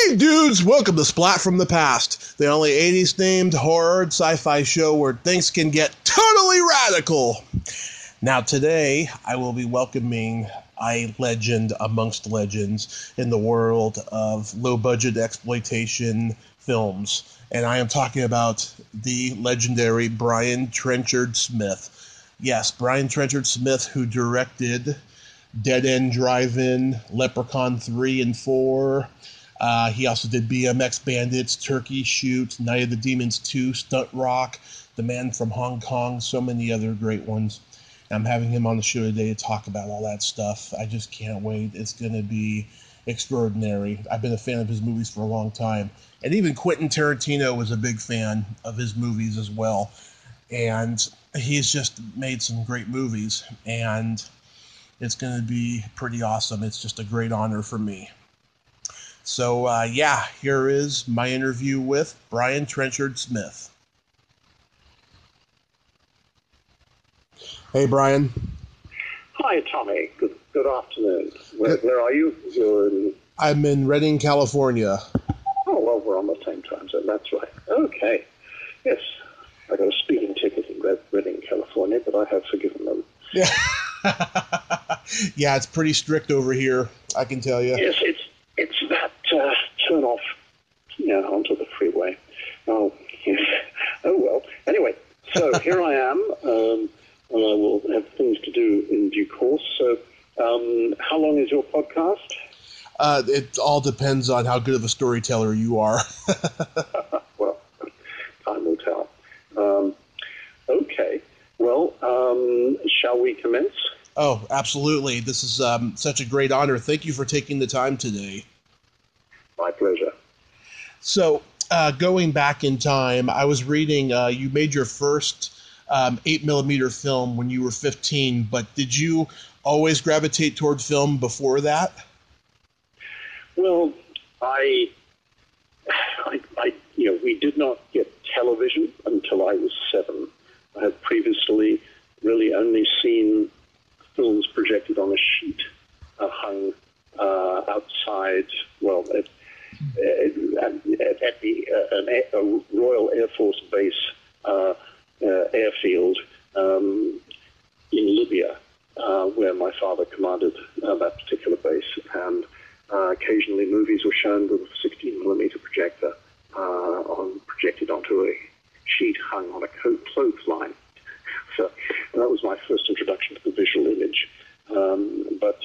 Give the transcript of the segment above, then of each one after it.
Hey dudes, welcome to Splat from the Past, the only 80s themed horror and sci-fi show where things can get totally radical. Now today, I will be welcoming a legend amongst legends in the world of low-budget exploitation films. And I am talking about the legendary Brian Trenchard-Smith. Yes, Brian Trenchard-Smith, who directed Dead End Drive-In, Leprechaun 3 and 4. He also did BMX Bandits, Turkey Shoot, Night of the Demons 2, Stunt Rock, The Man from Hong Kong, so many other great ones. I'm having him on the show today to talk about all that stuff. I just can't wait. It's going to be extraordinary. I've been a fan of his movies for a long time. And even Quentin Tarantino was a big fan of his movies as well. And he's just made some great movies. And it's going to be pretty awesome. It's just a great honor for me. So, here is my interview with Brian Trenchard-Smith. Hey, Brian. Hi, Tommy. Good afternoon. Where are you? You're in... I'm in Redding, California. Oh, well, we're on the same time zone. That's right. Okay. Yes. I got a speeding ticket in Redding, California, but I have forgiven them. Yeah. Yeah, it's pretty strict over here, I can tell you. Yes, it's that turn off, onto the freeway. Oh, yes. Oh, well. Anyway, so here I am, and I will have things to do in due course. So how long is your podcast? It all depends on how good of a storyteller you are. Well, time will tell. Okay. Well, shall we commence? Oh, absolutely. This is such a great honor. Thank you for taking the time today. My pleasure. So, going back in time, I was reading you made your first 8mm film when you were 15, but did you always gravitate toward film before that? Well, we did not get television until I was 7. I had previously really only seen films projected on a sheet hung outside, well, at the Royal Air Force Base airfield in Libya, where my father commanded that particular base, and occasionally movies were shown with a 16mm projector projected onto a sheet hung on a clothesline. So that was my first introduction to the visual image. But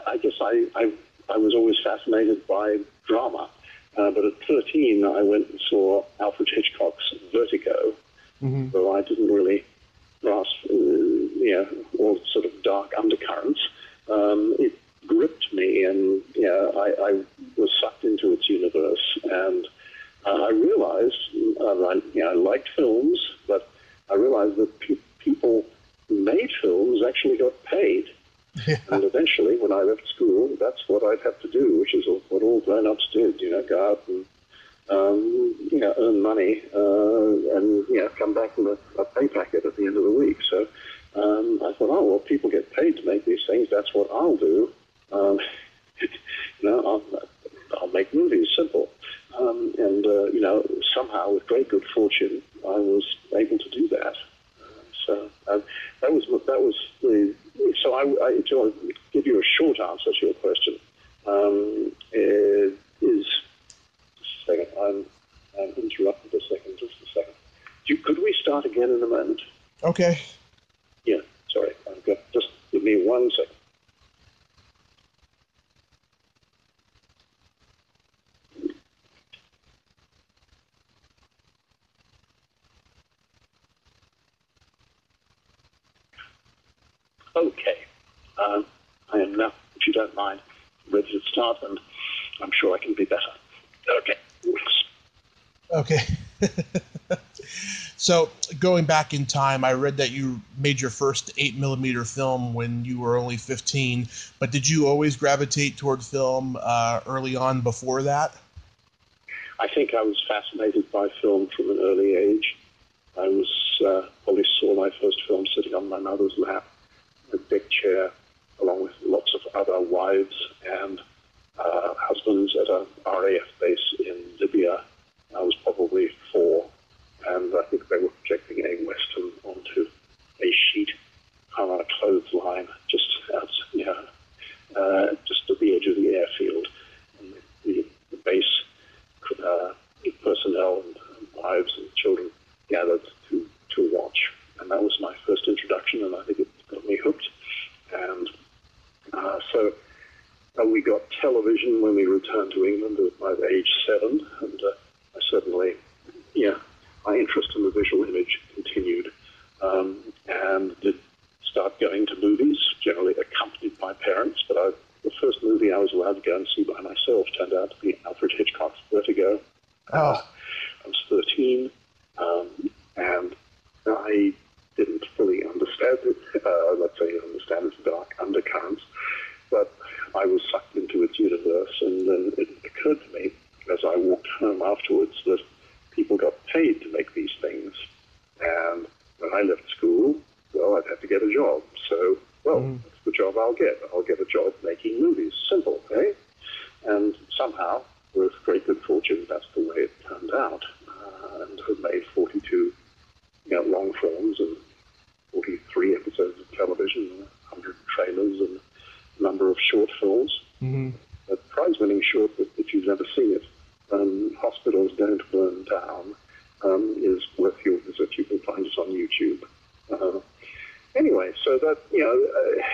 I guess I was always fascinated by drama. But at 13, I went and saw Alfred Hitchcock's Vertigo, though I didn't really grasp, all sort of dark undercurrents. It gripped me, and I was sucked into its universe. And I realized, I liked films, but I realized that people who made films actually got paid. Yeah. And eventually, when I left school, that's what I'd have to do, which is what all grown-ups did, go out and, earn money and, come back with a pay packet at the end of the week. So I thought, oh, well, people get paid to make these things. That's what I'll do. I'll make movies, simple. Somehow, with great good fortune, I was able to do that. That was the. So to give you a short answer to your question, is just a second. I'm interrupted a second. Just a second. Could we start again in a moment? Okay. Yeah. Sorry. Just give me 1 second. Okay. I am now, if you don't mind, ready to start, and I'm sure I can be better. Okay. Okay. So, going back in time, I read that you made your first 8mm film when you were only 15, but did you always gravitate toward film early on before that? I think I was fascinated by film from an early age. I probably saw my first film sitting on my mother's lap, a big chair, along with lots of other wives and husbands at RAF base in Libya. I was probably 4, and I think they were projecting a Western onto a sheet on a clothesline just out, just at the edge of the airfield. And the base personnel and wives and children gathered to watch. And that was my first introduction, and I think it got me hooked. And so we got television when we returned to England by age 7, and I certainly, my interest in the visual image continued, and did start going to movies, generally accompanied by parents, but the first movie I was allowed to go and see by myself turned out to be Alfred Hitchcock's Vertigo. Oh. I was 13, and I didn't fully understand it, let's say understand its dark undercurrents, but I was sucked into its universe, and then it occurred to me as I walked home afterwards that people got paid to make these things, and when I left school, well, I'd have to get a job, so, that's the job I'll get. I'll get a job making movies. Simple, eh? And somehow, with great good fortune, that's the way it turned out, and have made 42 long films and 43 episodes of television, 100 trailers, and a number of short films. Mm-hmm. A prize-winning short, if you've never seen it, Hospitals Don't Burn Down, is worth your visit. You can find it on YouTube. Anyway, so that,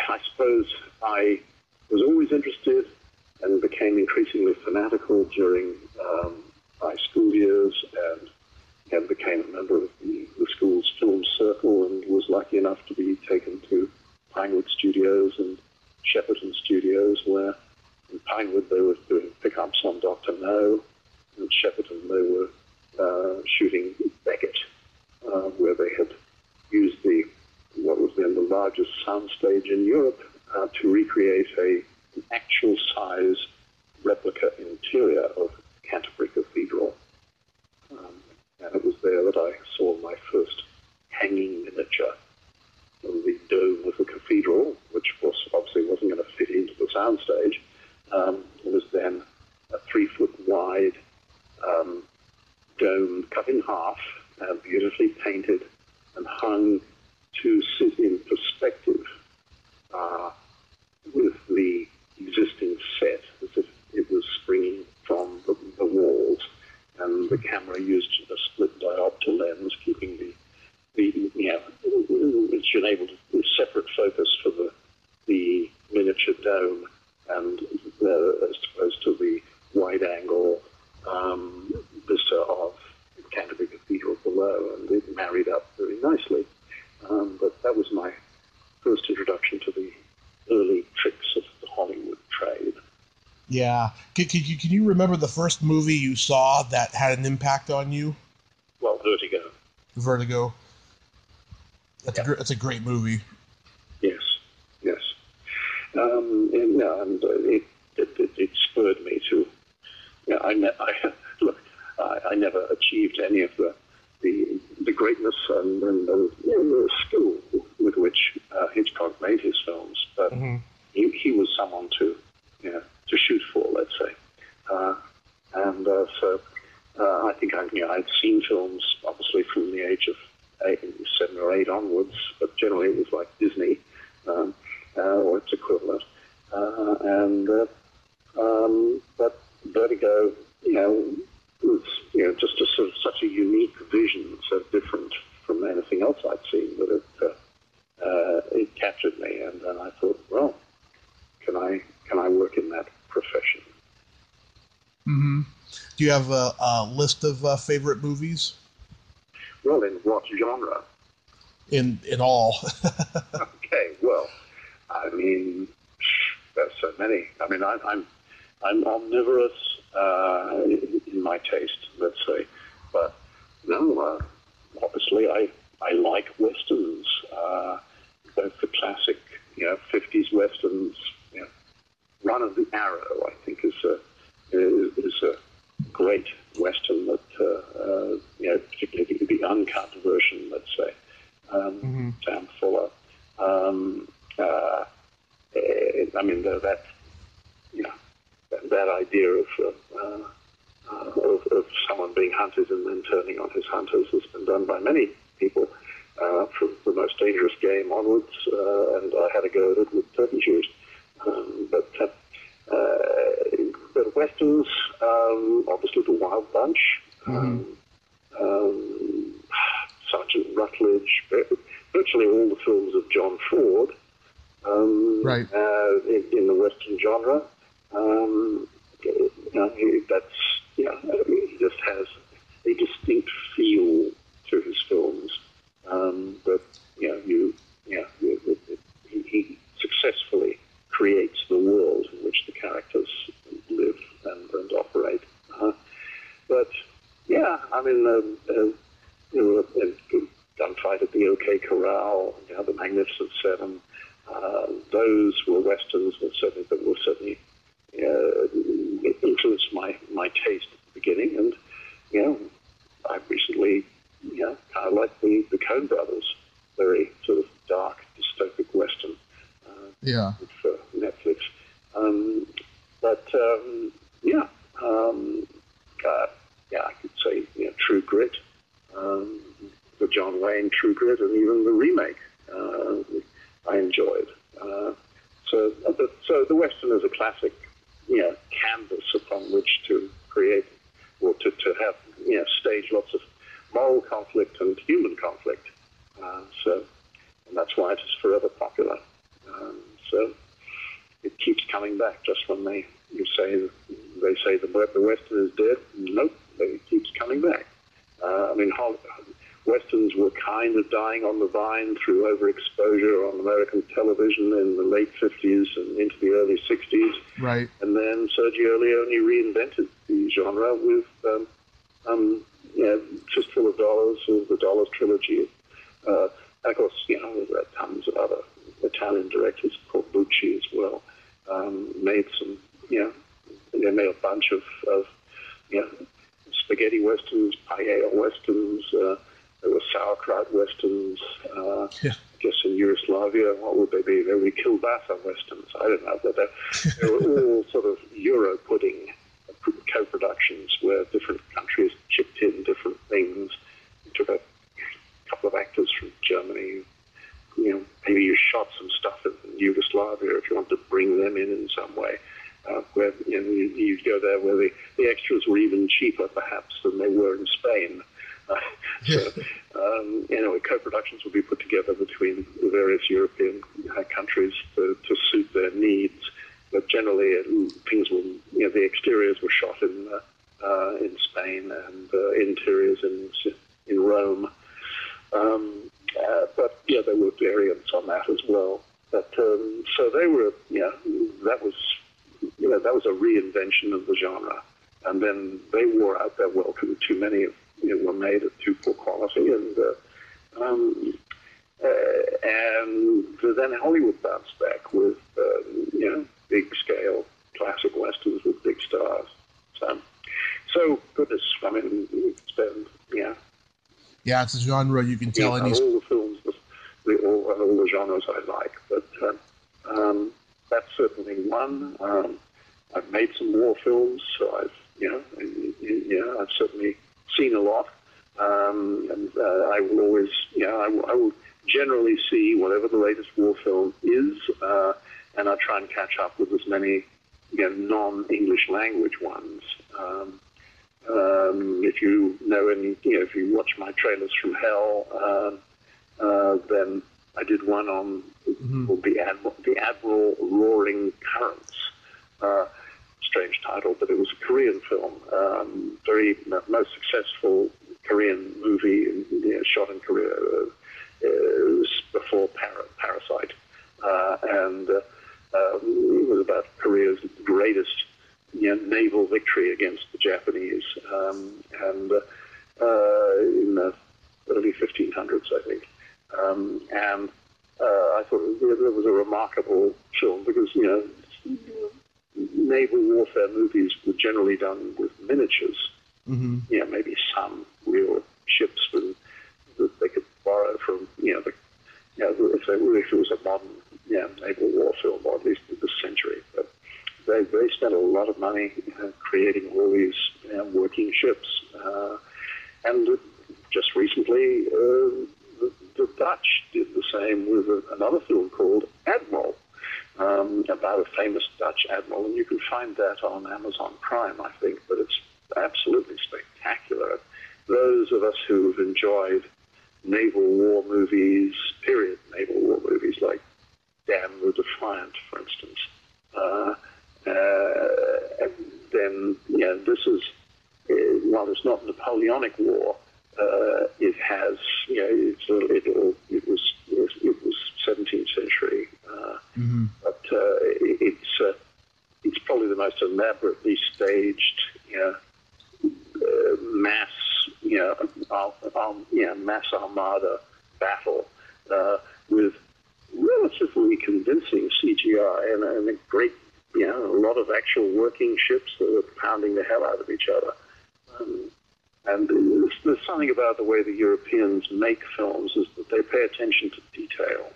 I suppose I was always interested and became increasingly fanatical during my school years, and became a member of the school's film circle, and was lucky enough to be taken to Pinewood Studios and Shepperton Studios, where in Pinewood they were doing pickups on Dr. No, and in Shepperton they were shooting Beckett, where they had used what was then the largest soundstage in Europe to recreate an actual size replica interior of Canterbury Cathedral. And it was there that I saw my first hanging miniature of the dome of the cathedral, which obviously wasn't going to fit into the soundstage. It was then a 3-foot wide dome cut in half, beautifully painted and hung to sit in perspective with the existing set, as if it was springing from the walls, and the camera used a split diopter lens, keeping which enabled a separate focus for the miniature dome, and as opposed to the wide-angle vista of Canterbury Cathedral below, and it married up very nicely. But that was my first introduction to the early tricks of the Hollywood trade. Yeah. Can you remember the first movie you saw that had an impact on you? Well, Vertigo. Vertigo. That's a great movie. Yes. And it spurred me to. I never achieved any of the greatness and the skill with which Hitchcock made his films, but he was someone to shoot for, let's say. So I think I'd seen films obviously from the age of 7 or 8 onwards, but generally it was like Disney or its equivalent. But Vertigo, was just a sort of such a unique vision, so different from anything else I'd seen, that it captured me, and then I thought, well, can I work in that profession? Mm-hmm. Do you have a list of favorite movies? Well, in what genre? In all. Okay, well, I mean, there's so many. I mean, I'm omnivorous in my taste, let's say, but no, obviously I like westerns, both the classic, 50s westerns. Run of the Arrow, I think, is a great western that, particularly the uncut version, let's say, Sam Fuller. I mean, that idea of someone being hunted and then turning on his hunters has been done by many people, from the most dangerous game onwards, and I had a go at it with turkey shooters. But westerns, obviously the Wild Bunch, Sergeant Rutledge, virtually all the films of John Ford, right, in the western genre. He just has a distinct feel to his films. He successfully creates the world in which the characters live and operate. Gunfight at the OK Corral, the Magnificent Seven. Those were westerns that certainly influenced my taste at the beginning, and I recently kind of like the Coen Brothers, very sort of dark dystopic western. For Netflix. I could say True Grit, the John Wayne True Grit, and even the remake I enjoyed. So the western is a classic, canvas upon which to create, or to have stage lots of moral conflict and human conflict. And that's why it is forever popular. So it keeps coming back. Just when they say the western is dead, nope, it keeps coming back. Westerns were kind of dying on the vine through overexposure on American television in the late 50s and into the early 60s. Right. And then Sergio Leone reinvented the genre with Fistful of Dollars, or the Dollars trilogy. And of course, there are tons of other Italian directors, Corbucci as well, made some, they made a bunch of spaghetti westerns, paella westerns, there were sauerkraut westerns, I guess in Yugoslavia, what would they be? They were kielbasa westerns, I don't know, but they were all sort of Euro pudding co-productions where different countries chipped in different things. You took a couple of actors from Germany, maybe you shot some stuff in Yugoslavia if you wanted to bring them in some way. Where you'd go there where the extras were even cheaper, perhaps, than they were in Spain. Co-productions would be put together between the various European countries to suit their needs. But generally, things were, the exteriors were shot in Spain and interiors in Rome. But there were variants on that as well. But so they were, that was a reinvention of the genre. And then they wore out their welcome. Too many were made at too poor quality, and then Hollywood bounced back with big scale classic westerns with big stars. So goodness, it's been it's a genre you can tell. All the films, all the genres I like, but that's certainly one. I've made some war films, so I've certainly seen a lot, and I will always, I will generally see whatever the latest war film is, and I try and catch up with as many non-English language ones. If you know any, if you watch my trailers from Hell, then I did one on called the Admiral Roaring Currents. Strange title, but it was a Korean film, most successful Korean movie shot in Korea. It was before Parasite, and it was about Korea's greatest naval victory against the Japanese, and in the early 1500s, I think. And I thought it was a remarkable film because naval warfare movies were generally done with miniatures. Maybe some real ships that they could borrow from, if it was a modern naval war film, or at least this century. But they spent a lot of money creating all these working ships. And just recently, the Dutch did the same with another film called Admiral, about a famous Dutch admiral, and you can find that on Amazon Prime, I think, but it's absolutely spectacular. Those of us who've enjoyed naval war movies, period naval war movies, like Damn the Defiant, for instance, and then, this is, while it's not Napoleonic War, it has, it was 17th century, but it's probably the most elaborately staged, mass, mass armada battle with relatively convincing CGI and a great, a lot of actual working ships that are pounding the hell out of each other. And there's something about the way the Europeans make films is that they pay attention to detail.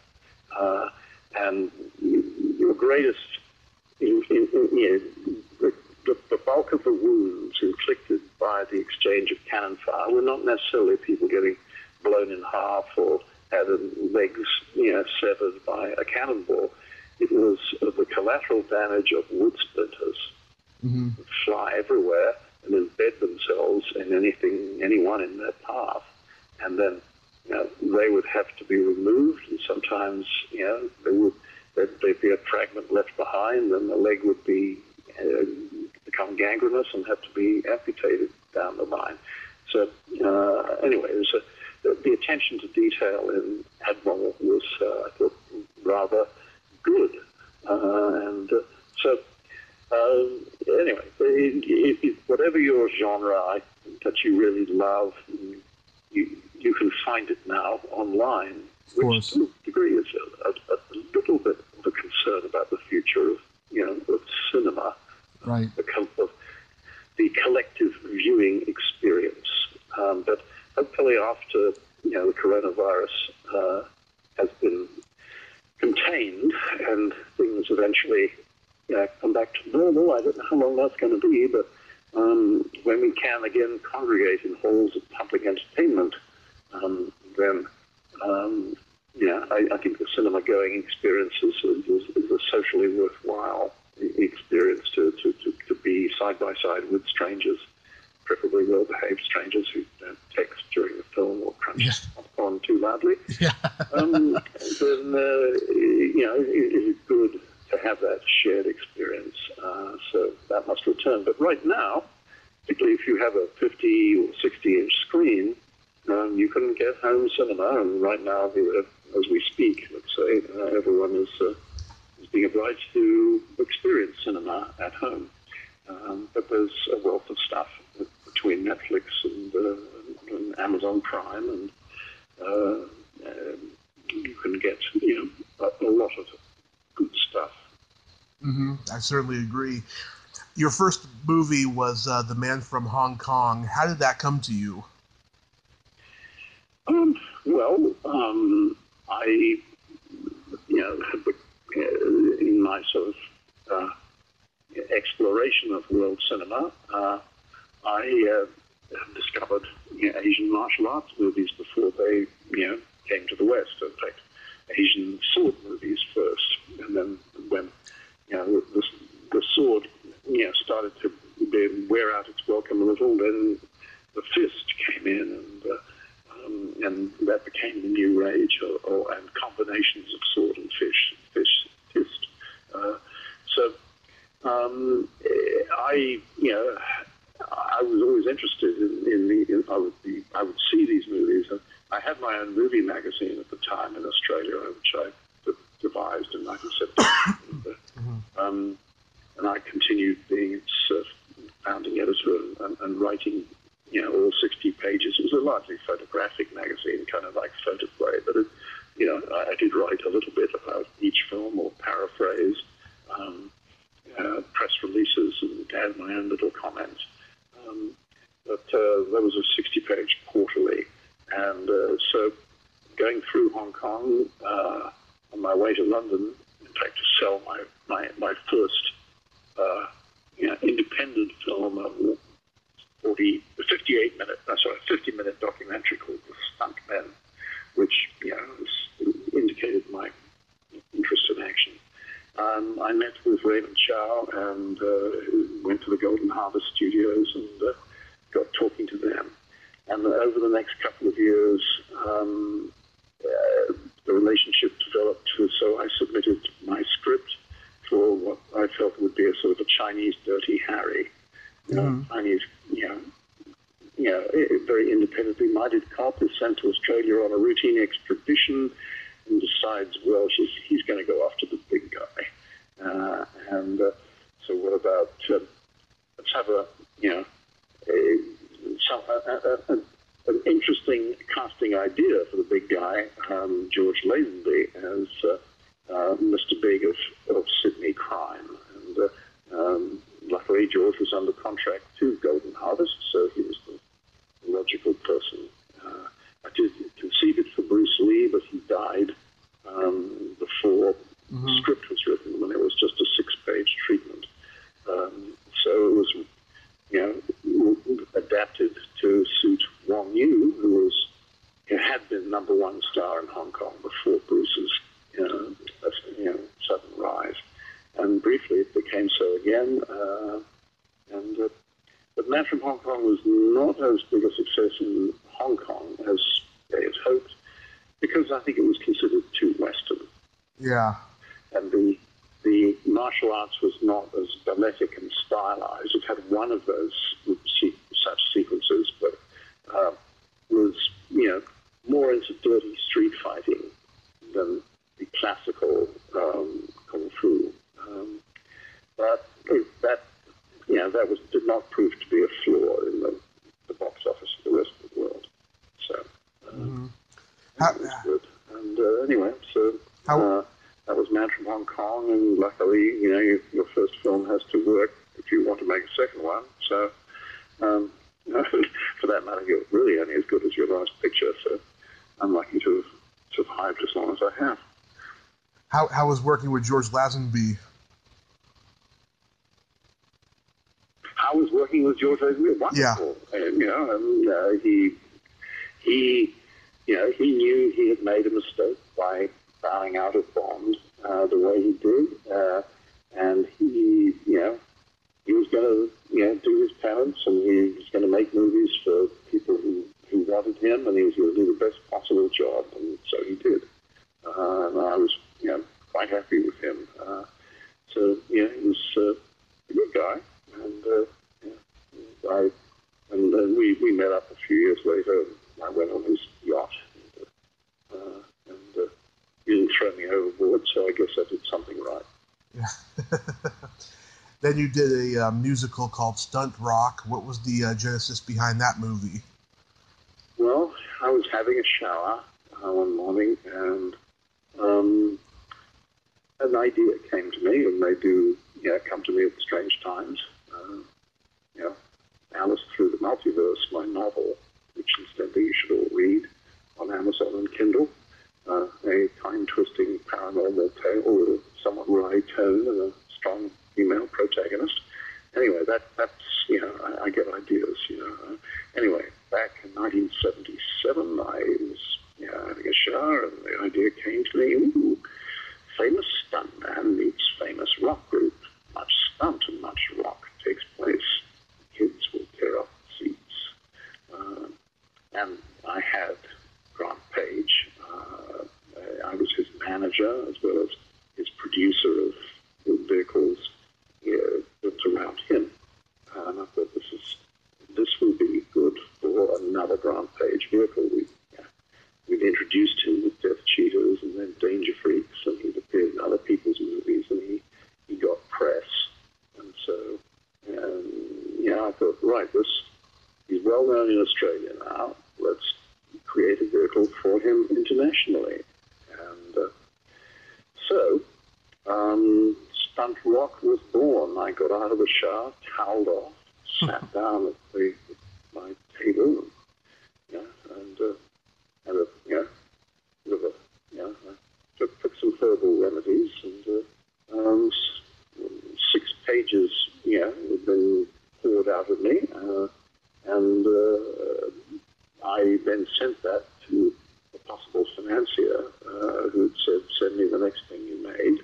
And your greatest, the bulk of the wounds inflicted by the exchange of cannon fire were not necessarily people getting blown in half or had legs, severed by a cannonball. It was the collateral damage of wood splinters that fly everywhere and embed themselves in anyone in their path. And then, they would have to be removed, and sometimes, there'd be a fragment left behind, and the leg would be become gangrenous and have to be amputated down the line. So, anyway, the attention to detail in Admiral was, I thought, rather good. Anyway, whatever your genre that you really love, you can find it now online, which to a degree is a little bit of a concern about the future of cinema, right? The collective viewing experience. But hopefully, after the coronavirus has been contained and things eventually come back to normal. I don't know how long that's going to be, but when we can again congregate in halls of public entertainment, then I think the cinema-going experience is a socially worthwhile experience to be side by side with strangers, preferably well-behaved strangers who don't text during the film or crunch on too loudly. Yeah. Then it is good to have that shared experience. So that must return. But right now, particularly if you have a 50 or 60-inch screen, you can get home cinema. And right now, as we speak, let's say, everyone is being obliged to experience cinema at home. But there's a wealth of stuff between Netflix and Amazon Prime, and you can get a lot of good stuff. I certainly agree. Your first movie was The Man from Hong Kong. How did that come to you? I in my sort of exploration of world cinema, I discovered Asian martial arts movies before they came to the West. In fact, Asian sword movies first, and then when the sword started to wear out its welcome a little, then the fist came in, and that became the new rage, and combinations of sword and fist. I was always interested I would see these movies. I had my own movie magazine at the time in Australia, which I devised in 1970. And I continued being its founding editor and writing, all 60 pages. It was a largely photographic magazine, kind of like Photoplay, but I did write a little bit about each film or paraphrase, press releases, and add my own little comments. But there was a 60-page quarterly, and so going through Hong Kong on my way to London, in fact, to sell my first independent film, a 50-minute documentary called The Stunt Men, which indicated my interest in action. I met with Raymond Chow and went to the Golden Harvest Studios and got talking to them. And over the next couple of years, the relationship developed, so I submitted my script for what I felt would be a sort of a Chinese Dirty Harry. Chinese, very independently minded cop is sent to Australia on a routine expedition and decides, well, he's going to go after the big guy. So what about, let's have an interesting casting idea for the big guy, George Lazenby, as Mr. Big of Sydney Crime. And luckily, George was under contract to Golden Harvest, so he was the logical person. I did conceive it for Bruce Lee, but he died before the script was written, when it was just a 6-page treatment. So it was, adapted to suit Wong Yu, who had been #1 star in Hong Kong before Bruce's, sudden rise. And briefly, it became so again. But Man from Hong Kong was not as big a success in Hong Kong as they had hoped, because I think it was considered too Western. Yeah. And the martial arts was not as balletic and stylized. It had one of those such sequences, but was, more into dirty street fighting than the classical kung fu. But that did not prove to be a flaw in the box office of the rest of the world. So that was good. And anyway, so that was Man from Hong Kong, and luckily, your first film has to work if you want to make a second one. So for that matter, you're really only as good as your last picture. So I'm lucky to have survived as long as I have. How was working with George Lazenby? I was working with George Lazenby. Wonderful. Yeah. And, he knew he had made a mistake by bowing out of Bond the way he did, and he was going to do his penance, and he was going to make movies for people who wanted him, and he was going to do the best possible job, and so he did. And I was quite happy with him. So he was a good guy, and we met up a few years later. I went on his yacht, and he didn't throw me overboard, so I guess I did something right. Yeah. Then you did a musical called Stunt Rock. What was the genesis behind that movie? Well, I was having a shower one morning, and an idea came to me, and they do come to me at strange times. Alice Through the Multiverse, my novel, which incidentally you should all read on Amazon and Kindle. A time-twisting paranormal tale with a somewhat wry tone and a strong female protagonist. Anyway, that's I get ideas. Anyway, back in 1977, I was having a shower, and the idea came to me. Ooh, famous stuntman meets famous rock group. Much stunt and much rock takes place. Kids will tear up the seats. And I had Grant Page. I was his manager as well as his producer of the vehicles built around him. And I thought this will be good for another Grant Page vehicle. We'd introduced him with Death Cheaters and then Danger Freaks, and he'd appeared in other people's movies, and he got press. And so, I thought, right, he's well known in Australia now. Let's create a vehicle for him internationally. And so, Stunt Rock was born. I got out of the shower, toweled off, sat down at my table, took some herbal remedies, and 6 pages, out of me, and I then sent that to a possible financier who'd said, send me the next thing you made,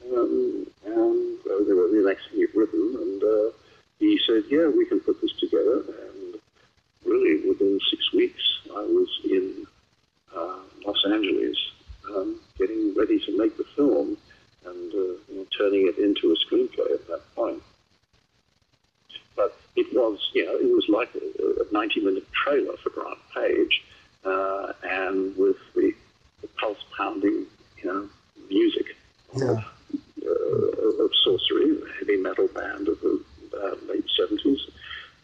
and the next thing you've written, and he said, yeah, we can put this together, and really within 6 weeks I was in Los Angeles getting ready to make the film and turning it into a screenplay at that point. But it was, it was like a 90-minute trailer for Grant Page, and with the pulse-pounding, music of Sorcery, the heavy metal band of the late 70s,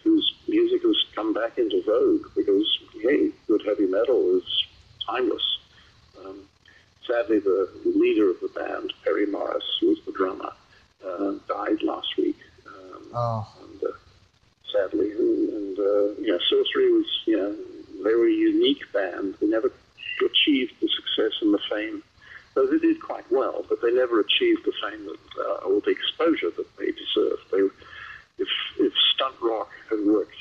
whose music has come back into vogue because, hey, good heavy metal is timeless. Sadly, the leader of the band, Perry Morris, who was the drummer, died last week. And, sadly, and Sorcery was, they were a unique band. They never achieved the success and the fame. Though they did quite well, but they never achieved the fame that, or the exposure that they deserved. If Stunt Rock had worked,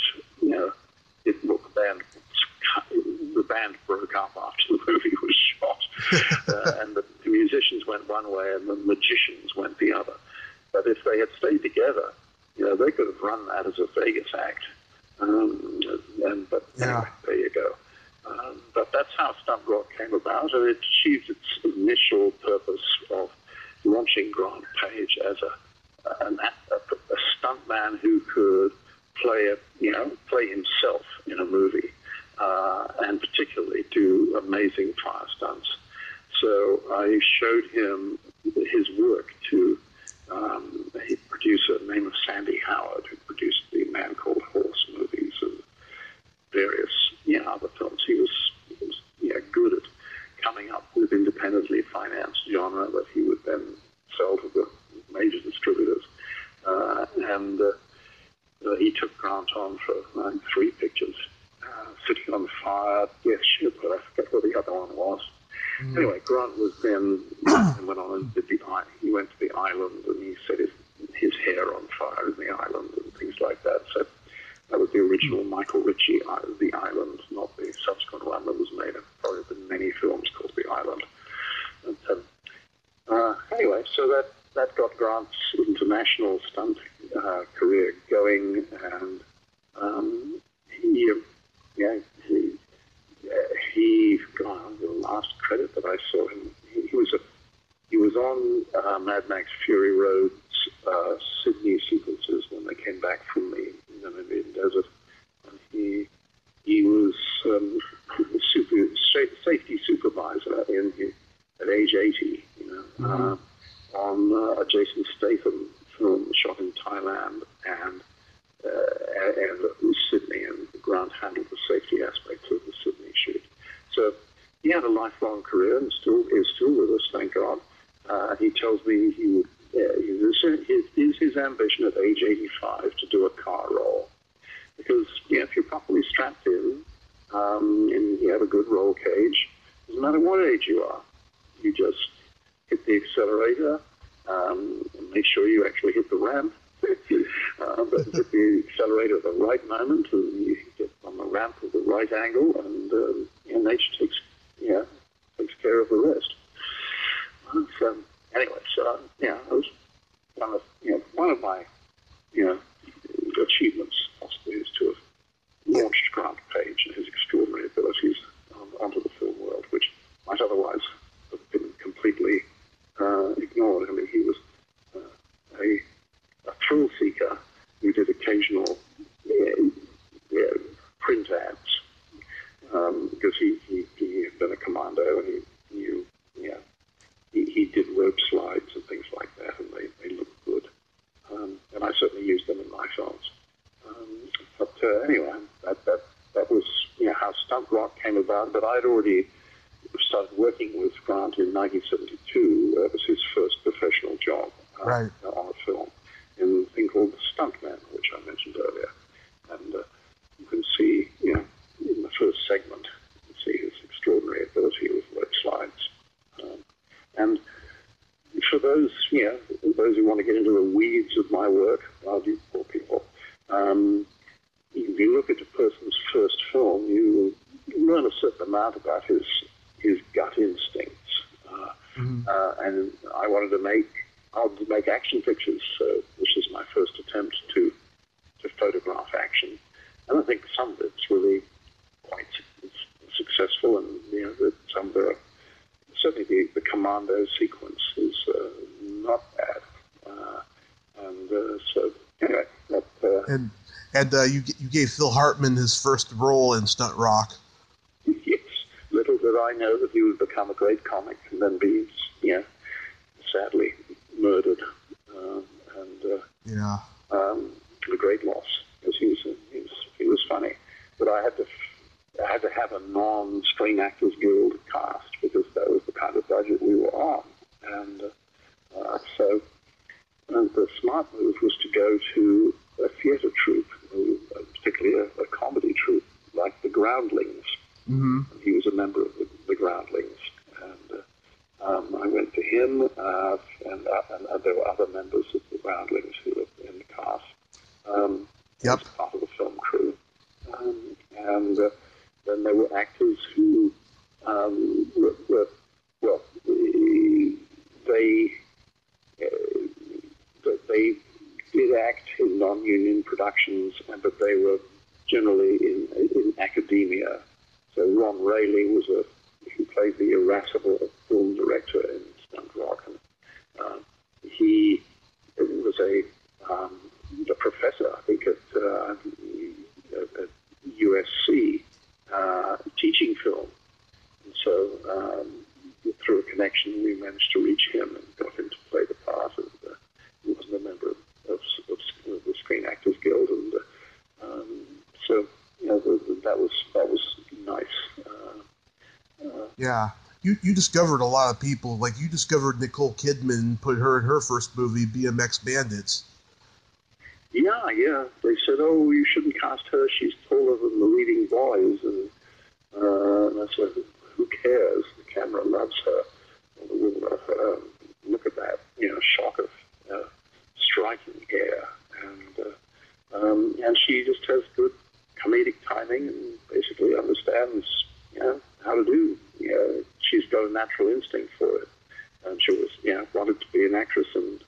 the band broke up after the movie was shot, and the musicians went one way and the magicians went the other. But if they had stayed together, they could have run that as a Vegas act. But anyway, there you go. But that's how Stunt Rock came about, and it achieved its initial purpose of launching Grant Page as a stuntman who could play himself in a movie, and particularly do amazing fire stunts. So I showed him his work to a producer named Sandy Howard, who produced the Man Called Horse movies and various other films. He was good at coming up with independently financed genre that he would then sell to the major distributors. And he took Grant on for 3 pictures. Sitting on Fire, Yes Ship, but I forget what the other one was. Anyway, Grant was then went on and did he went to the island and he set his hair on fire in the island and things like that. So that was the original Michael Ritchie, The Island, not the subsequent one that was made. There have probably been many films called The Island. And, anyway, so that got Grant's international stunt career going, and the last credit that I saw him, he was on Mad Max Fury Road's Sydney sequences when they came back from the Namibian desert, and he was safety supervisor at age 80, on a Jason Statham film shot in Thailand and Sydney, and Grant handled the safety aspects of the Sydney shoot. So he had a lifelong career and is still with us, thank God. He tells me it is his ambition at age 85 to do a car roll, because if you're properly strapped in and you have a good roll cage, doesn't matter what age you are, you just hit the accelerator and make sure you actually hit the ramp. But hit the accelerator at the right moment, and you get on the ramp with the right angle, and nature takes care of the rest. So anyway, I was one of my achievements possibly is to have launched Grant Page and his extraordinary abilities onto the film world, which might otherwise have been completely ignored. I mean, he was a thrill seeker who did occasional print ads, because he had been a commando, and he did rope slides and things like that, and they looked good. And I certainly used them in my films. But anyway, that was how Stunt Rock came about. But I'd already started working with Grant in 1972. That was his first professional job on a film in a thing called The Stuntman, which I mentioned earlier. And you can see, in the first segment, you can see his extraordinary ability with rope slides. And for those who want to get into the weeds of my work, I'll do poor people. amount about his gut instincts. And I wanted to make action pictures, which is my first attempt to photograph action. And I think some of it's really quite successful, and that some of certainly the commando sequence is not bad. So anyway, you gave Phil Hartman his first role in Stunt Rock. Yes, little did I know that he would become a great comic and then be sadly murdered, a great loss, because he was funny. But I had to have a non-Screen Actors Guild cast, because that was the kind of budget we were on, and so the smart move was to go to a theatre troupe, particularly a comedy troupe like the Groundlings. Mm-hmm. He was a member of the Groundlings, and I went to him, and there were other members of the Groundlings who were in the cast. As part of the film crew, and then there were actors who they did act in non-union productions, but they were generally in academia. So Ron Rayleigh who played the irascible film director in Stunt Rock, and he was a professor, I think, at USC, teaching film. And so through a connection, we managed to reach him and got him to play the part. And he wasn't a member of the Screen Actors Guild, and so that was nice. You discovered a lot of people. Like, you discovered Nicole Kidman, put her in her first movie, BMX Bandits. Yeah. They said, "Oh, you shouldn't cast her. She's taller than the leading boys." And I said, "Who cares? The camera loves her. Look at that, shock of striking hair, and she just has good comedic timing and basically understands, how to do. She's got a natural instinct for it, and she was, wanted to be an actress and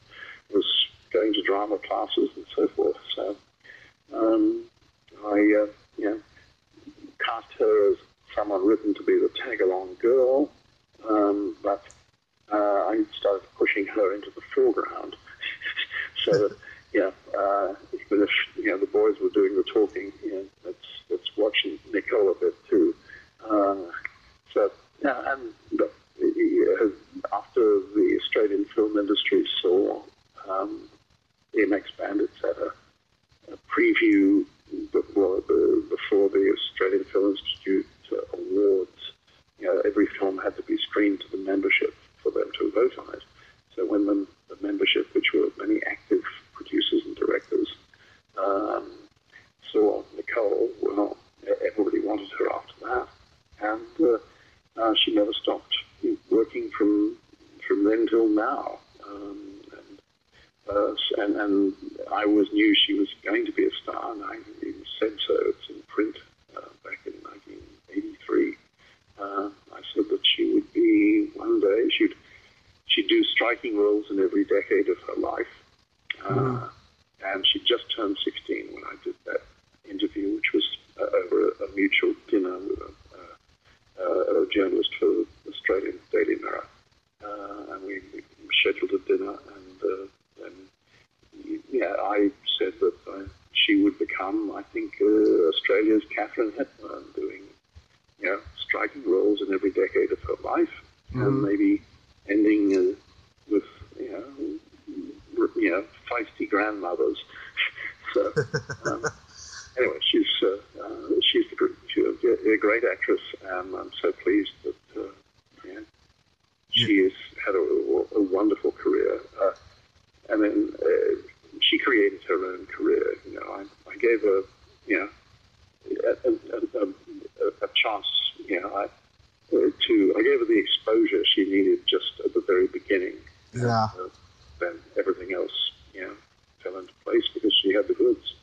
was going to drama classes and so forth. So I cast her as someone written to be the tag-along girl, but I started pushing her into the foreground. So that, even if the boys were doing the talking, let's watch Nicole a bit too. After the Australian film industry saw BMX Bandits at a preview before the Australian Film Institute awards, every film had to be screened to the membership for them to vote on it. So when the membership, which were many active producers and directors, saw Nicole, well, everybody wanted her after that. And she never stopped working from then till now. And I always knew she was going to be a star, and I even said so. It's in print back in 1983. I said that she would be, one day, she'd do striking roles in every decade of her life. And she just turned 16 when I did that interview, which was over a mutual dinner with a journalist for the Australian Daily Mirror. And we scheduled a dinner, and I said that she would become, I think, Australia's Catherine Hepburn, doing striking roles in every decade of her life, and maybe ending with feisty grandmothers. So anyway, she's a great actress, and I'm so pleased that she has had a wonderful career. And then she created her own career. I gave her a chance. I gave her the exposure she needed just at the very beginning. Yeah. And, then everything else, fell into place because she had the goods.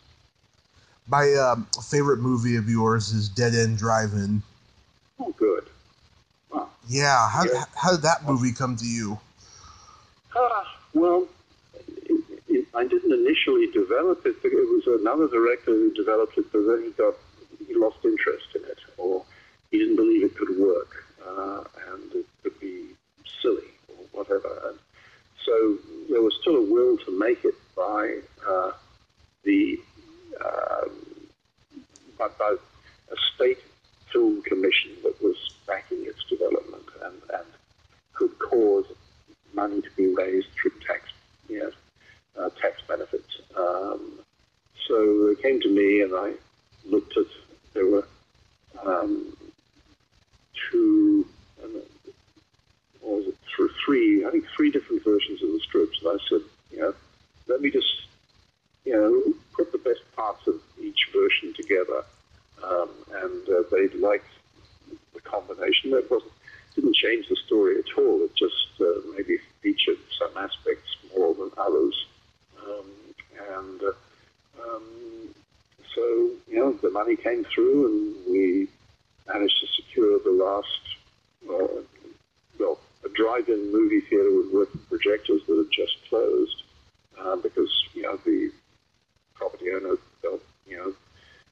My favorite movie of yours is Dead End Drive-In. Oh, good. Wow. Yeah. How did that movie come to you? Well, I didn't initially develop it. It was another director who developed it, but then he lost interest in it, or he didn't believe it could work, and it could be silly or whatever. And so there was still a will to make it by a state film commission that was backing its development and could cause money to be raised through tax benefits. So they came to me, and I looked at. There were three different versions of the script, and I said, let me just, put the best parts of each version together, and they liked the combination. It didn't change the story at all. It just maybe featured some aspects more than others, so the money came through, and we managed to secure the last. A drive-in movie theater with projectors that had just closed because the property owner felt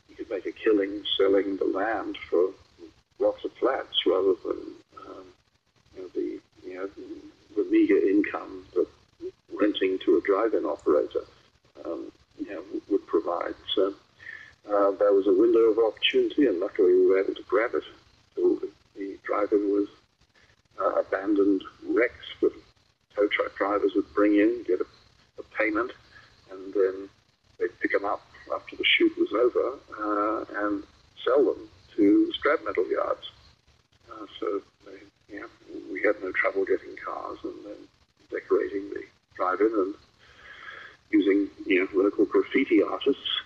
he could make a killing selling the land for lots of flats rather than the meager income that renting to a drive-in operator would provide. So there was a window of opportunity, and luckily we were able to grab it. So the drive-in was abandoned wrecks that tow truck drivers would bring in, get a payment, and then they'd pick them up after the shoot was over and sell them to scrap metal yards. So we had no trouble getting cars and then decorating the drive-in and using local graffiti artists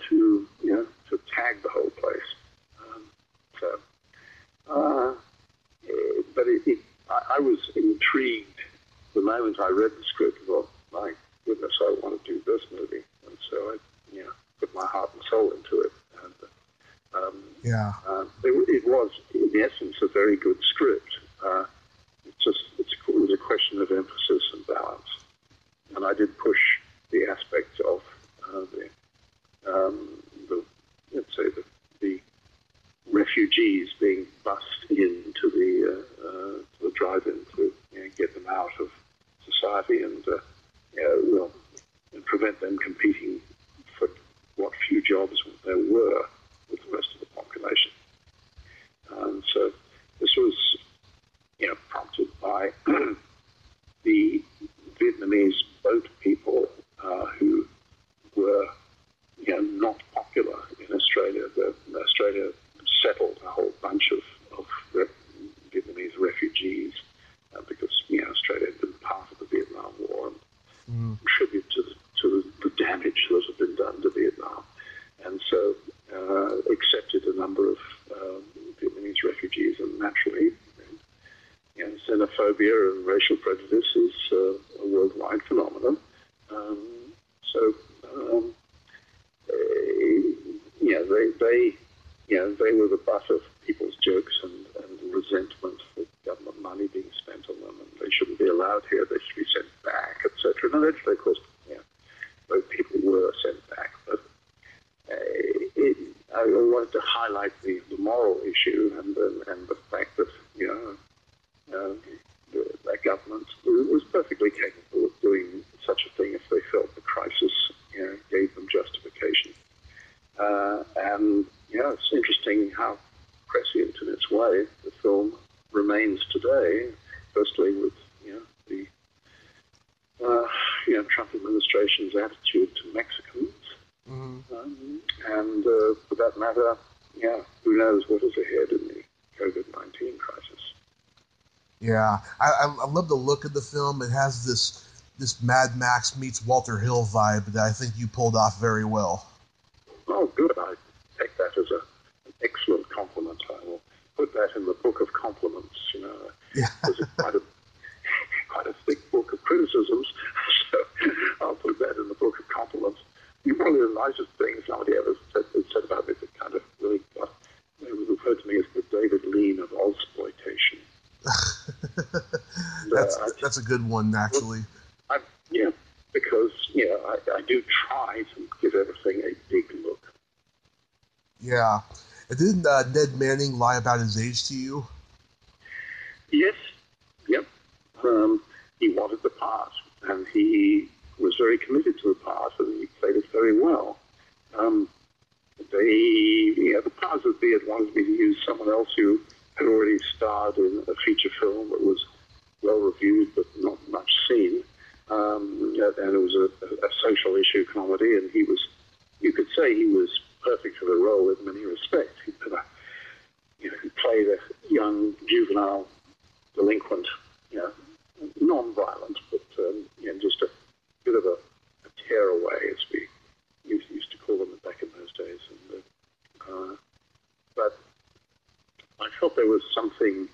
to tag the whole place. But I was intrigued the moment I read the script. I thought, my goodness, I want to do this movie, and so I put my heart and soul into it. And it was, in essence, a very good script. It was a question of emphasis and balance, and I did push the aspects of the refugees being bussed into the drive-in to get them out of society and prevent them competing for what few jobs there were with the rest of the population. And so this was prompted by the Vietnamese boat people who were not popular in Australia. Australia settled a whole bunch of Vietnamese refugees because Australia had been part of the Vietnam War and contributed to the damage that had been done to Vietnam, and so accepted a number of Vietnamese refugees, and naturally xenophobia and racial prejudice is a worldwide phenomenon. They were the butt of people's jokes and resentment for government money being spent on them, and they shouldn't be allowed here. They should be sent back, etc. And eventually, of course, both people were sent back. But I wanted to highlight the moral issue and the fact that that government was perfectly capable of doing such a thing if they felt the crisis gave them justification. And it's interesting how prescient in its way the film remains today. Firstly, with the Trump administration's attitude to Mexicans, and for that matter, who knows what is ahead in the COVID-19 crisis. Yeah, I love the look of the film. It has this Mad Max meets Walter Hill vibe that I think you pulled off very well. Oh, good. I take that as an excellent compliment. I will put that in the book of compliments. It's quite a thick book of criticisms, so I'll put that in the book of compliments. One of the nicest things somebody ever said about me that kind of really got, it was referred to me as the David Lean that's a good one, actually. Because I do try to give everything a big look. Yeah. And didn't Ned Manning lie about his age to you? Yes. Yep. He wanted the part, and he was very committed to the part, and he played it very well. The powers that be had wanted me to use someone else who had already starred in a feature film that was well reviewed but not much seen. And it was a social issue comedy, and you could say he was perfect for the role in many respects. He played a young, juvenile delinquent, non-violent, but just a bit of a tearaway, as we used to call them back in those days. But I felt there was something.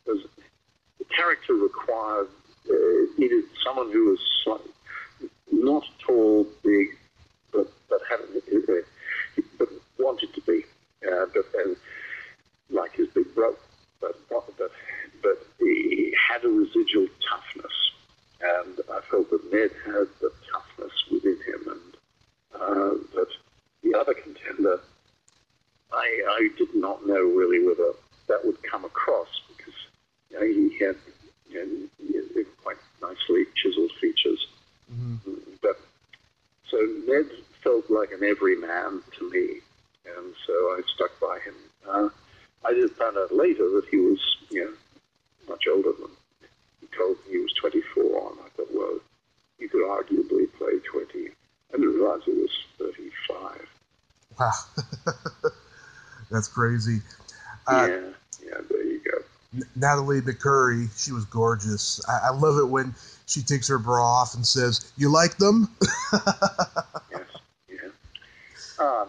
The character required needed someone who was not tall, big, but had but wanted to be, and like his big brother, but he had a residual toughness, and I felt that Ned had the toughness within him, and that the other contender, I did not know really whether that would come across, because he had quite nicely chiseled features. Mm-hmm. But so Ned felt like an everyman to me, and so I stuck by him. I just found out later that he was, much older than he told me. He was 24, and I thought, well, he could arguably play 20. I didn't realize he was 35. Wow. That's crazy. Yeah, there you go. Natalie McCurry, she was gorgeous. I love it when she takes her bra off and says, "You like them?" Yes, yeah.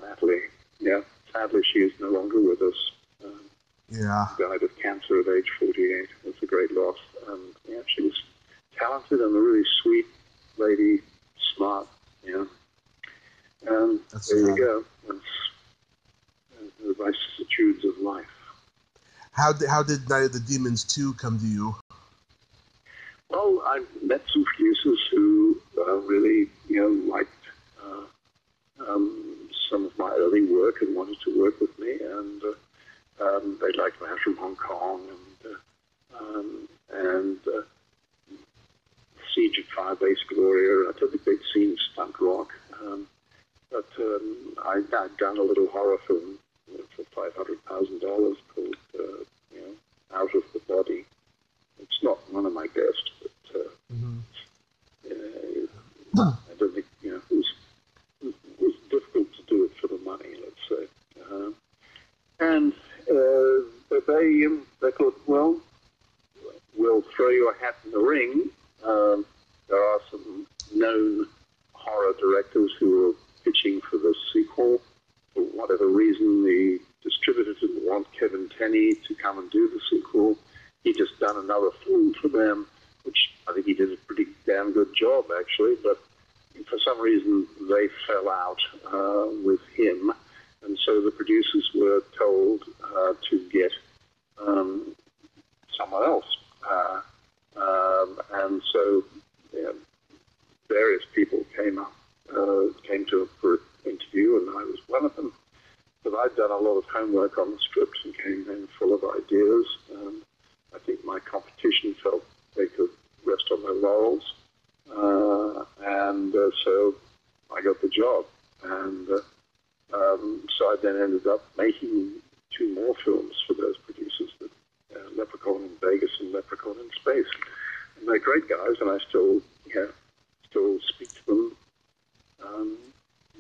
Natalie, yeah. Sadly, she is no longer with us. Yeah. Died of cancer at age 48. It's a great loss. She was talented and a really sweet lady, smart, And That's there you go. That's the vicissitudes of life. How did Night of the Demons 2 come to you? Well, I met some producers who really, liked some of my early work and wanted to work with me, and they liked me from Hong Kong and Siege of Firebase Gloria. I took a big scene, Stunt Rock, but I'd done a little horror film for $500,000 called Out of the Body. It's not one of my best, but I don't think it was difficult to do it for the money, let's say. But they thought, well, we'll throw you a hat in the ring. There are some known horror directors who are pitching for the sequel. For whatever reason, the distributor didn't want Kevin Tenney to come and do the sequel. He'd just done another film for them, which I think he did a pretty damn good job, actually. But for some reason, they fell out with him. And so the producers were told to get someone else. And so various people came to for an interview, and I was one of them. But I'd done a lot of homework on the script and came in full of ideas. I think my competition felt they could rest on their laurels. So I got the job. And so I then ended up making 2 more films for those producers, Leprechaun in Vegas and Leprechaun in Space. And they're great guys, and I still speak to them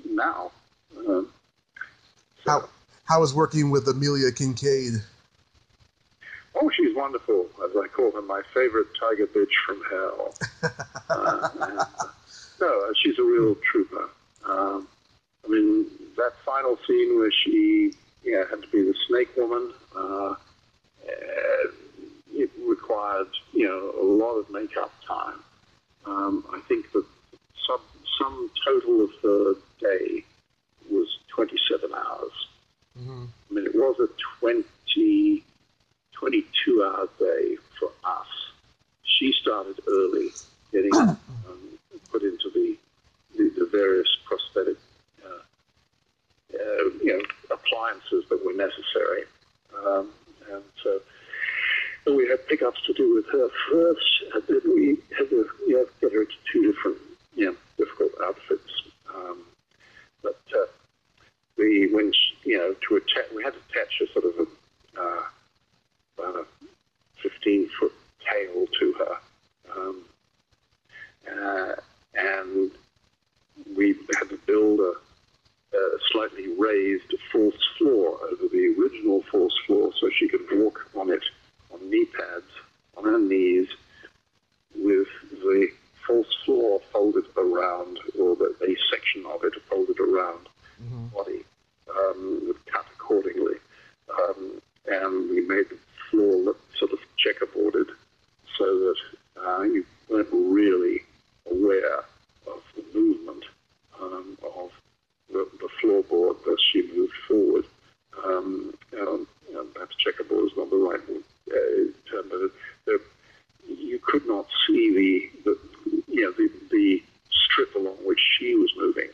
now. How was working with Amelia Kincaid? Oh, she's wonderful. As I call her, my favorite tiger bitch from hell. No, she's a real trooper. That final scene where she had to be the snake woman, it required, a lot of makeup time. I think that some total of the day was 27 hours. Mm-hmm. It was a 22-hour day for us. She started appliances that were necessary. And so we had pickups to do with her first, and then we had to get her to two different, difficult outfits. But we went, we had to attach a sort of about a 15-foot tail to her. And we had to build a slightly raised false floor over the original false floor so she could walk on it on knee pads, on her knees, with the false floor folded around, or a section of it folded around the body, cut accordingly. And we made the floor sort of checkerboarded so that you weren't really aware of the movement of the floorboard as she moved forward. Perhaps checkerboard is not the right term, but you could not see the strip along which she was moving.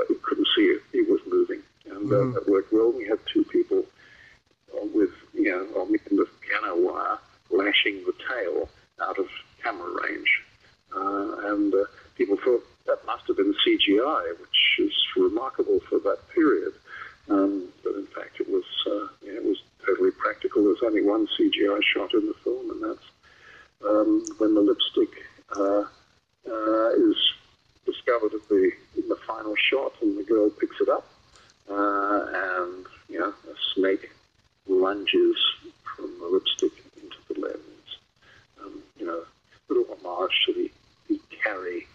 You couldn't see it was moving, and that worked well. We had two people with on the piano wire lashing the tail out of camera range, and people thought that must have been CGI, which is remarkable for that period. But in fact, it was totally practical. There's only one CGI shot in the film, and that's when the lipstick is discovered in the final shot, and the girl picks it up, and a snake lunges from the lipstick into the lens. Little homage to the carry,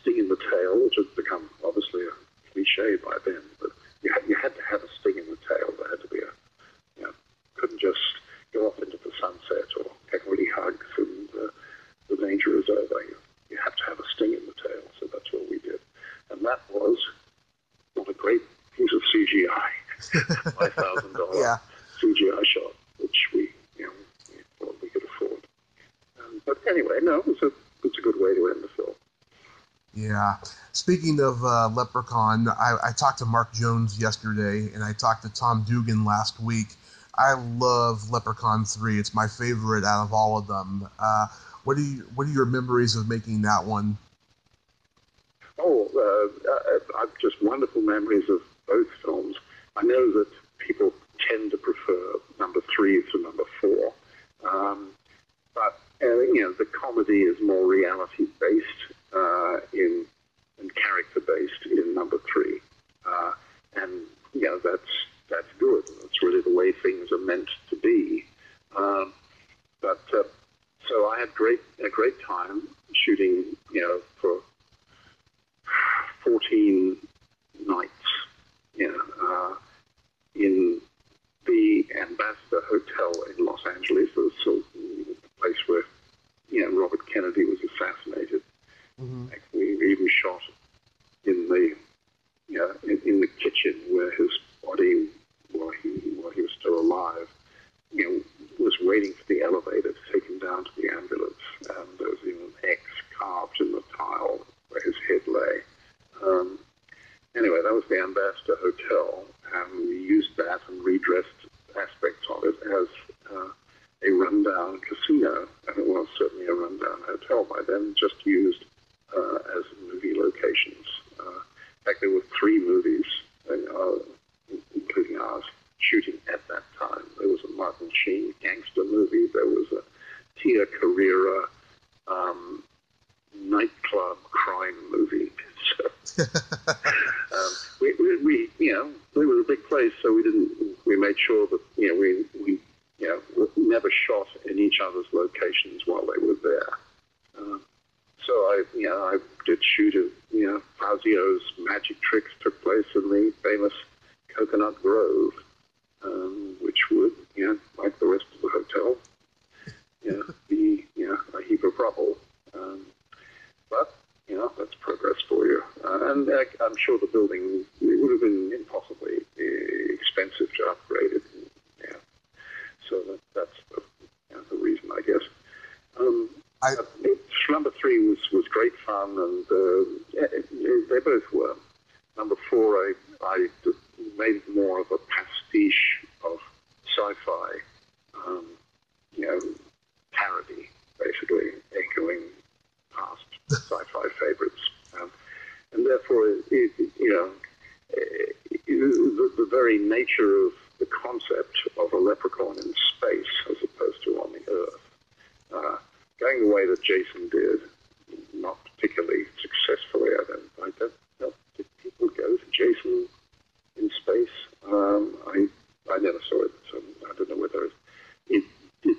sting in the tail, which had become obviously a cliche by then, but you had to have a sting in the tail. There had to be couldn't just go off into the sunset or everybody hugs and the danger is over. You have to have a sting in the tail, so that's what we did. And that was not a great piece of CGI, $5,000 CGI shot, which we thought we could afford. But anyway, no, it's a good way to end the film. Yeah. Speaking of Leprechaun, I talked to Mark Jones yesterday, and I talked to Tom Dugan last week. I love Leprechaun 3. It's my favorite out of all of them. What are your memories of making that one? I've just wonderful memories of both films. I know that people tend to prefer number 3 to number 4. But the comedy is more reality-based and character-based in number 3. And that's good. That's really the way things are meant to be. So I had a great time shooting, for 14 nights, in the Ambassador Hotel in Los Angeles, the place where, Robert Kennedy was assassinated. Mm-hmm. We even shot in the kitchen where his body, while he was still alive, was waiting for the elevator to take him down to the ambulance, and there was even an X carved in the tile where his head lay. Anyway, that was the Ambassador Hotel, and we used that and redressed aspects of it as a rundown casino, and it was certainly a rundown hotel by then, just used as movie locations. In fact, there were 3 movies, including ours, shooting at that time. There was a Martin Sheen gangster movie. There was a Tia Carrera nightclub crime movie. So we were a big place, so we made sure that we never shot in each other's locations while they were there. So I did shoot Fazio's Magic Tricks took place in the famous Coconut Grove, which would, like the rest of the hotel, be a heap of rubble. But that's progress for you. And I'm sure the building, it would have been impossibly expensive to upgrade it. So that's the reason, I guess. Number 3 was great fun, and they both were. Number 4, I made more of a pastiche of sci-fi, parody, basically echoing past sci-fi favorites, and therefore, the very nature of the concept of a leprechaun in space as opposed to on the Earth, going the way that Jason did, not particularly successfully. I don't know. Did people go to Jason in space? I never saw it, so I don't know whether it did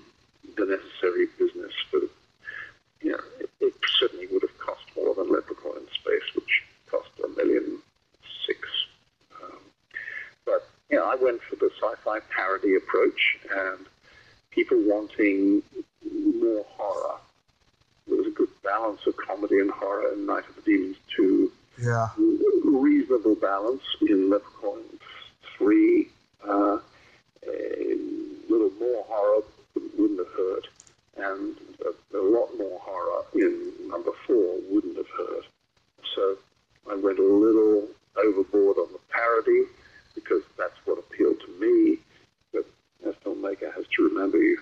the necessary business, but it certainly would have cost more than Leprechaun in Space, which cost $1.6 million. But I went for the sci-fi parody approach, and people wanting more horror. There was a good balance of comedy and horror in Night of the Demons 2. Yeah. Reasonable balance in Leprechaun 3. A little more horror wouldn't have hurt, and a lot more horror in number 4 wouldn't have hurt. So I went a little overboard on the parody because that's what appealed to me. But as a filmmaker has to remember, you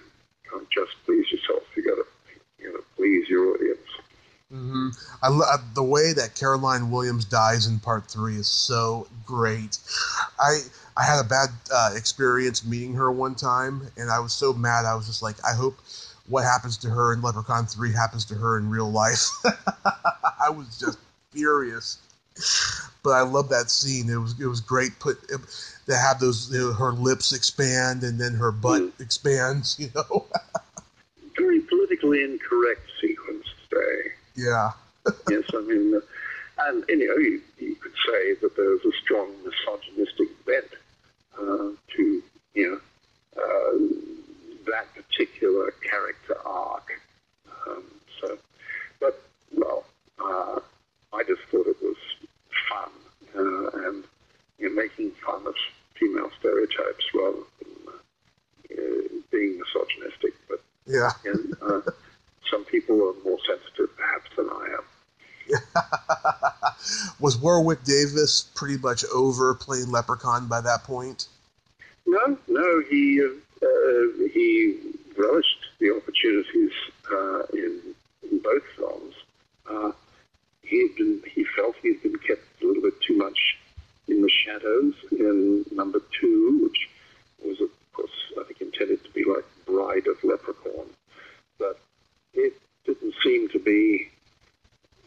can't just please yourself. You got to please your audience. Mm-hmm. The way that Caroline Williams dies in part 3 is so great. I had a bad experience meeting her one time, and I was so mad. I was just like, I hope what happens to her in Leprechaun 3 happens to her in real life. I was just furious. But I love that scene. It was great. To have those her lips expand and then her butt expands. Very politically incorrect sequence today. Yeah. Yes, I mean, and you could say that there's a strong misogynistic bent to that particular character arc. I just thought it was fun and making fun of female stereotypes rather than being misogynistic. But yeah. Some people are more sensitive, perhaps, than I am. Was Warwick Davis pretty much over playing Leprechaun by that point? No, he relished the opportunities in both films. He felt he'd been kept a little bit too much in the shadows in number 2, which was, of course, I think intended to be like Bride of Leprechaun. But it didn't seem to be,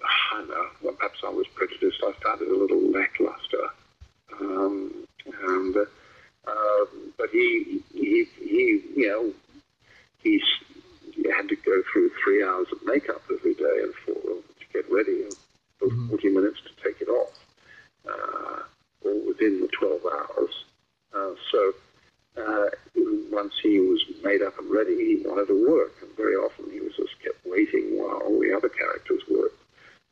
I don't know, well, perhaps I was prejudiced. I found it a little lackluster. But he had to go through 3 hours of makeup every day and to get ready, and 40 minutes to take it off, all within the 12 hours. So once he was made up and ready, he wanted to work, and very often he was just kept waiting while all the other characters worked,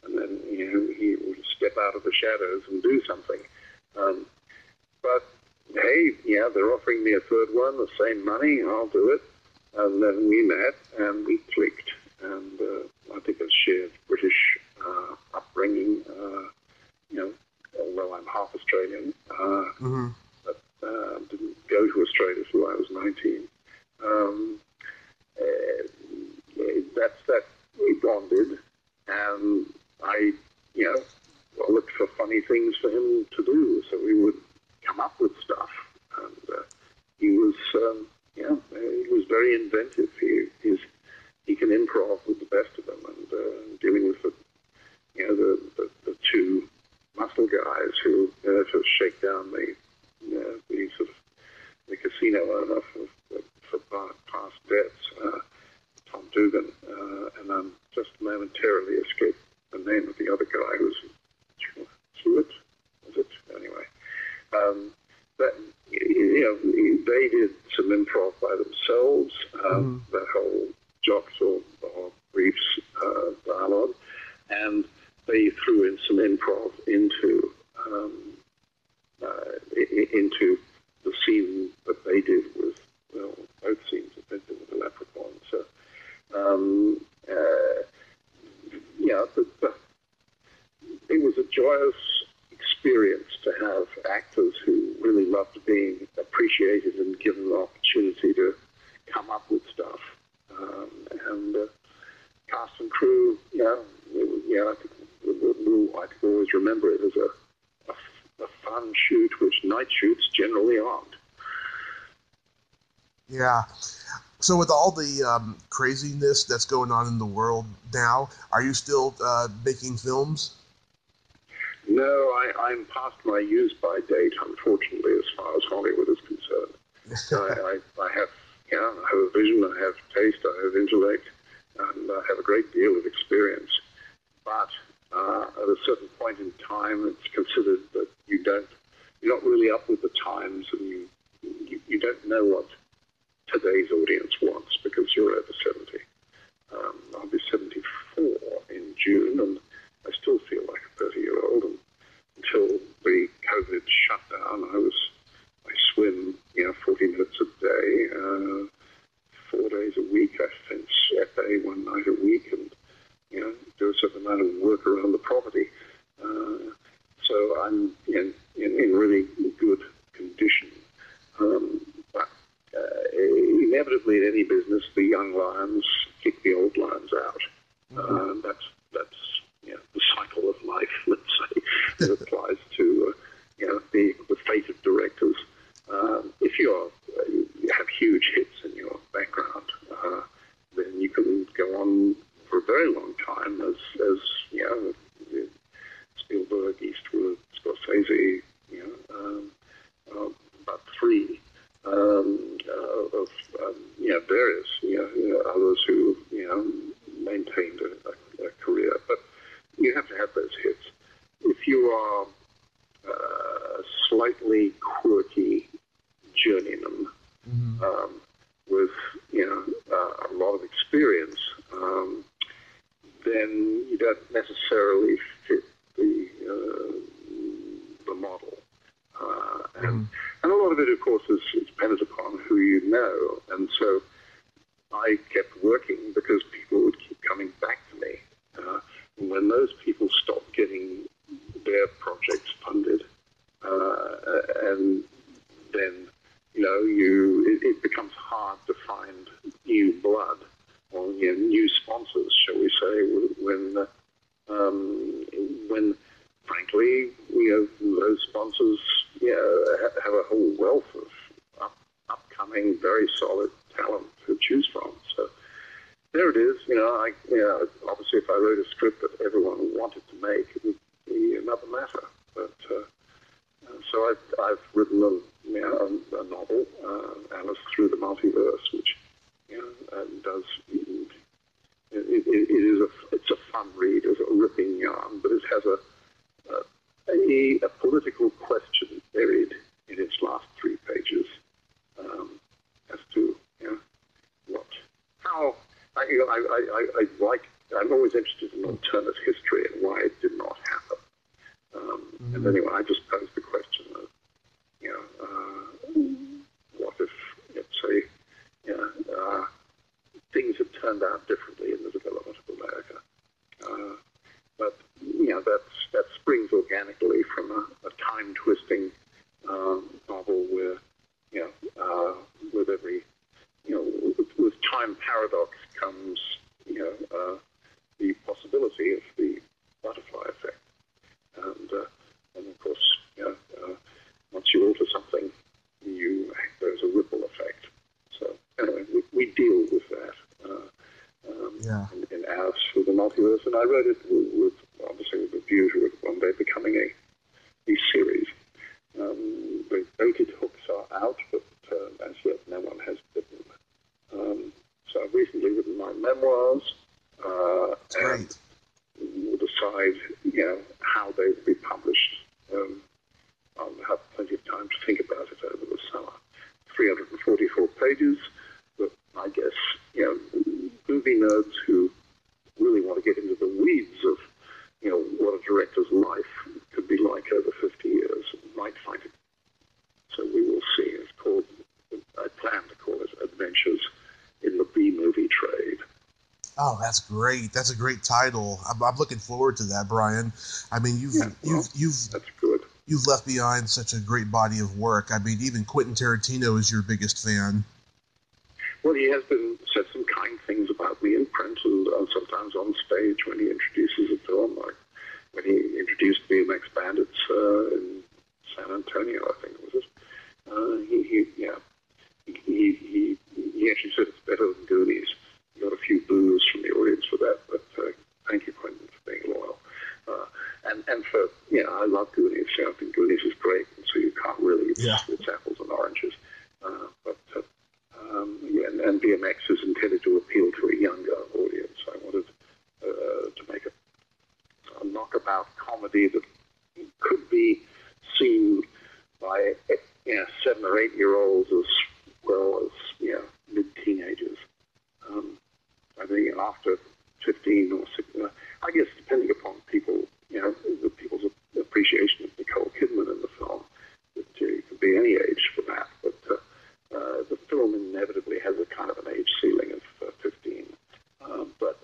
and then he would step out of the shadows and do something. But hey, they're offering me a third one, the same money, I'll do it. And then we met and we clicked, and I think a shared British upbringing, although I'm half Australian, but didn't go to Australia till I was 19. That we bonded, and I, looked for funny things for him to do, so we would come up with stuff, and he was very inventive. He can improv with the best of them, and dealing with the two muscle guys who to shake down the sort of the casino owner for past debts, Tom Dugan, and I'm just momentarily escaped the name of the other guy who was Hewitt, was it? Anyway, that they did some improv by themselves. That whole Jocks or Briefs dialogue, and they threw in some improv into the scene that they did with both scenes that they did with the Leprechaun. So it was a joyous experience to have actors who really loved being appreciated and given the opportunity to come up with stuff. And cast and crew, I think I can always remember it as a fun shoot, which night shoots generally aren't. Yeah. So with all the craziness that's going on in the world now, are you still making films? No, I'm past my use-by date, unfortunately, as far as Hollywood is concerned. I have a vision, I have taste, I have intellect, and I have a great deal of experience. But at a certain point in time, it's considered that you're not really up with the times, and you don't know what today's audience wants because you're over 70. I'll be 74 in June, and I still feel like a 30-year-old. And until the COVID shutdown, I swim 40 minutes a day, 4 days a week. I fence FA one night a week, and do a certain amount of work around the property. So I'm in really good condition. But inevitably in any business, the young lions kick the old lions out. That's the cycle of life, let's say. It applies to the fate of directors. If you have huge hits in your background, then you can go on for a very long time as Spielberg, Eastwood, Scorsese, about three of various others who maintained a career. But you have to have those hits. If you are slightly quirky journeyman with a lot of experience, then you don't necessarily fit the model. And a lot of it, of course, is dependent upon who you know. And so I kept working because people would keep coming back to me. And when those people stopped getting their projects funded, and then it becomes hard to find new blood or new sponsors, shall we say, when frankly those sponsors have a whole wealth of upcoming very solid talent to choose from. So there it is. Obviously, if I wrote a script that everyone wanted to make, it would be another matter. But so I've written a novel, Alice Through the Multiverse, which does. It's a fun read. It's a ripping yarn, but it has a political question buried in its last 3 pages as to how I'm always interested in alternate history and why it did not happen. And anyway, I just posed the question of what if, let's say, things had turned out differently in the development of America. But that springs organically from a time-twisting novel where with every with time paradox comes the possibility of the butterfly effect, and of course once you alter something, there's a ripple effect. So anyway, we deal with that in Alice Through the Multiverse, and I wrote it with a view to it one day becoming a series. The baited hooks are out, but as yet no one has bitten. So I've recently written my memoirs, and we'll decide how they will be published. I'll have plenty of time to think about it over the summer. 344 pages, but I guess movie nerds who really want to get into the weeds of what a director's life could be like over 50 years might find it. So we will see. It's called, I plan to call it Adventures in the B-Movie Trade. Oh, that's great. That's a great title. I'm looking forward to that, Brian. I mean, you've that's good. you've left behind such a great body of work. I mean, even Quentin Tarantino is your biggest fan. Well, he has said some kind things about me in print and sometimes on stage when he introduces a film, like when he introduced BMX Bandits in San Antonio, I think it was. He actually said it's better than Goonies. He got a few boos from the audience for that, but thank you, Quentin, for being loyal. And for, I love Goonies. I think Goonies is great, and so you can't really, it's apples and oranges. And BMX is intended to appeal to a younger audience. I wanted to make a knockabout comedy that could be seen by 7 or 8 year olds as well as mid-teenagers. I think after 15 or 16, I guess depending upon people, people's appreciation of Nicole Kidman in the film, it could be any age for that. But the film inevitably has a kind of an age ceiling of 15. But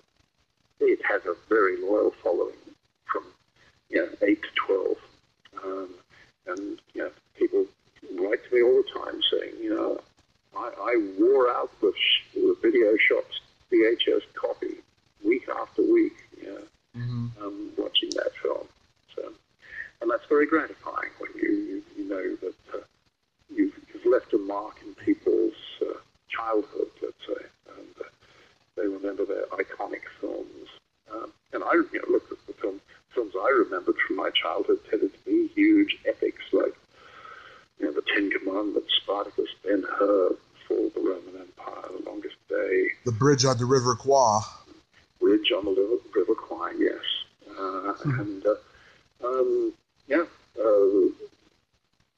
it has a very loyal following from 8 to 12. And people write to me all the time saying, I wore out the video shop's VHS copy week after week, watching that film. So, and that's very gratifying when you know that you've left a mark in people's childhood, let's say, and they remember their iconic films. And I look at the films I remembered from my childhood tended to be huge epics like the Ten Commandments, Spartacus, Ben-Hur, Fall of the Roman Empire, The Longest Day. The Bridge on the River Kwai. Bridge on the River Kwai, yes. And,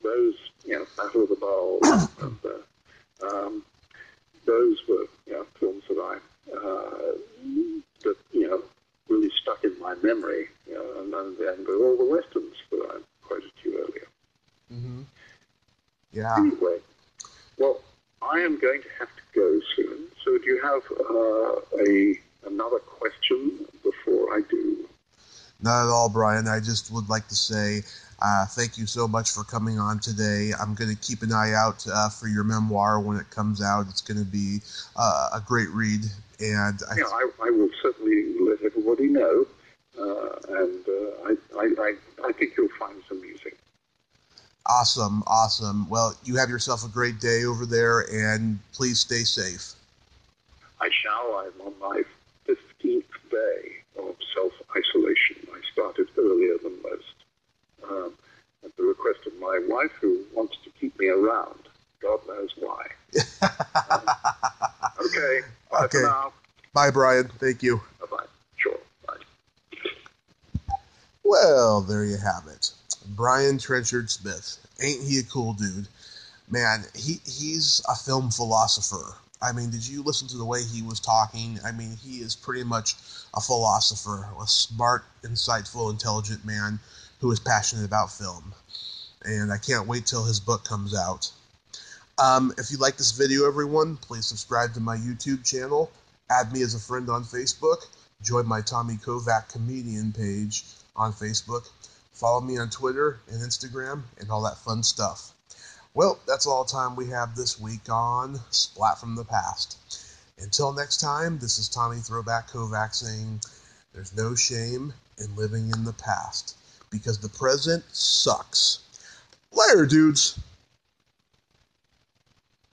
those, Battle of the Bulge, and those were, films that really stuck in my memory, and all the westerns that I quoted to you earlier. Mm-hmm. Yeah. Anyway, well, I am going to have to go soon. So do you have another question before I do? Not at all, Brian. I just would like to say thank you so much for coming on today. I'm going to keep an eye out for your memoir when it comes out. It's going to be a great read. And I will certainly let everybody know. And I think you'll find some music. Awesome. Well, you have yourself a great day over there, and please stay safe. I shall. I'm on my 15th day of self-isolation. I started earlier than most, at the request of my wife, who wants to keep me around. God knows why. Okay. Bye for now. Bye, Brian. Thank you. Bye-bye. Sure. Bye. Well, there you have it. Brian Trenchard-Smith. Ain't he a cool dude? Man, he's a film philosopher. I mean, did you listen to the way he was talking? I mean, he is pretty much a philosopher, a smart, insightful, intelligent man who is passionate about film. And I can't wait till his book comes out. If you like this video, everyone, please subscribe to my YouTube channel, add me as a friend on Facebook, join my Tommy Kovac comedian page on Facebook, follow me on Twitter and Instagram, and all that fun stuff. Well, that's all the time we have this week on Splat from the Past. Until next time, this is Tommy Throwback Kovac saying, there's no shame in living in the past, because the present sucks. Later, dudes!